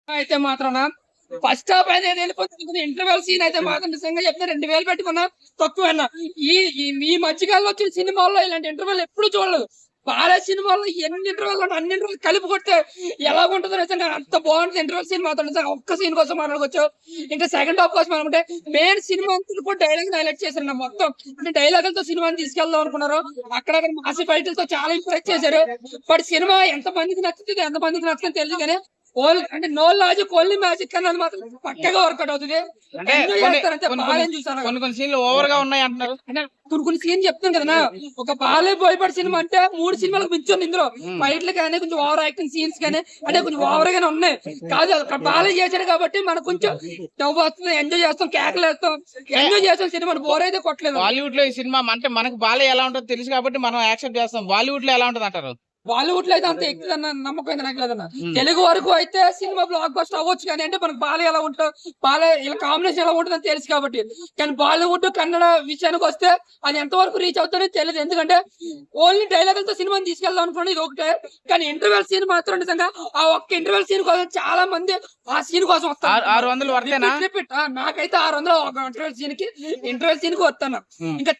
అయితే మాత్రం first half అయితే వెళ్ళిపోతుంది. ఇంటర్వెల్ సీన్ అయితే మాత్రం నిజంగా చెప్తే 2000 పెట్టుకున్నా తక్కువ అన్న. ఈ ఈ మధ్యకాలంలో వచ్చిన సినిమాల్లో ఇలాంటి ఇంటర్వెల్ ఎప్పుడు చూడలేదు. బాలే సినిమాల్లో ఎన్ని ఇంటర్వెల్ అన్ని ఇంటర్వెల్ కలిపి కొడితే ఎలా ఉంటుందో నిజంగా అంత బాగుంటుంది. ఇంటర్వెల్ సీన్ మాత్రం నిజంగా ఒక్క సీన్ కోసం మాట్లాడుకోవచ్చు. ఇంకా సెకండ్ హాఫ్ కోసం అనుకుంటే మెయిన్ సినిమా అంతా కూడా డైలాగ్ హైలైట్ చేశారు మొత్తం. అంటే డైలాగులతో సినిమాని తీసుకెళ్దాం అనుకున్నారు. అక్కడక్కడ మాసి ఫైట్లతో చాలా ఇంప్రెస్ చేశారు. బట్ సినిమా ఎంత మందికి నచ్చుతుంది ఎంత మందికి నచ్చుతుంది తెలియదు కానీ అంటే నో లాజిక్ ఓన్లీ మ్యాజిక్ అన్నది మాత్రం పక్కగా వర్కౌట్ అవుతుంది. కొన్ని సీన్లు ఓవర్ గా ఉన్నాయి అంటున్నారు. అంటే కొన్ని సీన్ చెప్తాను కదా, ఒక బాలే భయపడి సినిమా అంటే 3 సినిమాలకు మించుంది. ఇందులో ఫైట్లు కానీ కొంచెం ఓవర్ యాక్టింగ్ సీన్స్ కానీ అంటే కొంచెం ఓవర్ గానే ఉన్నాయి. కాదు అక్కడ బాలే చేశాడు కాబట్టి మనకు కొంచెం నవ్వు వస్తుంది, ఎంజాయ్ చేస్తాం, కేకలు వేస్తాం, ఎంజాయ్ చేస్తాం. సినిమా బోర్ అయితే కొట్టలేదు. బాలీవుడ్ లో ఈ సినిమా అంటే మనకు బాలే ఎలా ఉంటుందో తెలుసు కాబట్టి మనం యాక్సెప్ట్ చేస్తాం. బాలీవుడ్ లో ఎలా ఉంటుంది అంటారు? బాలీవుడ్ లో అయితే అంత ఎక్కువ నమ్మకం అయితే నాకు లేదన్న. తెలుగు వరకు అయితే సినిమా బ్లాక్ బస్టర్ అవ్వచ్చు కానీ అంటే మనకు బాలే ఎలా ఉంటుంది, బాలే ఇలా కాంబినేషన్ ఎలా ఉంటుందని తెలుసు కాబట్టి. కానీ బాలీవుడ్ కన్నడ విషయానికి వస్తే అది ఎంతవరకు రీచ్ అవుతుందో తెలియదు. ఎందుకంటే ఓన్లీ డైలాగులతో సినిమాని తీసుకెళ్దాం అనుకోండి ఇది ఒకటే. కానీ ఇంటర్వెల్ సీన్ మాత్రం నిజంగా ఆ ఒక్క ఇంటర్వెల్ సీన్ కోసం చాలా మంది ఆ సీన్ కోసం వస్తారు. 600 వర్తేనా? నాకైతే 600 ఒక ఇంటర్వెల్ సీన్ కి వస్తాను. ఇంకా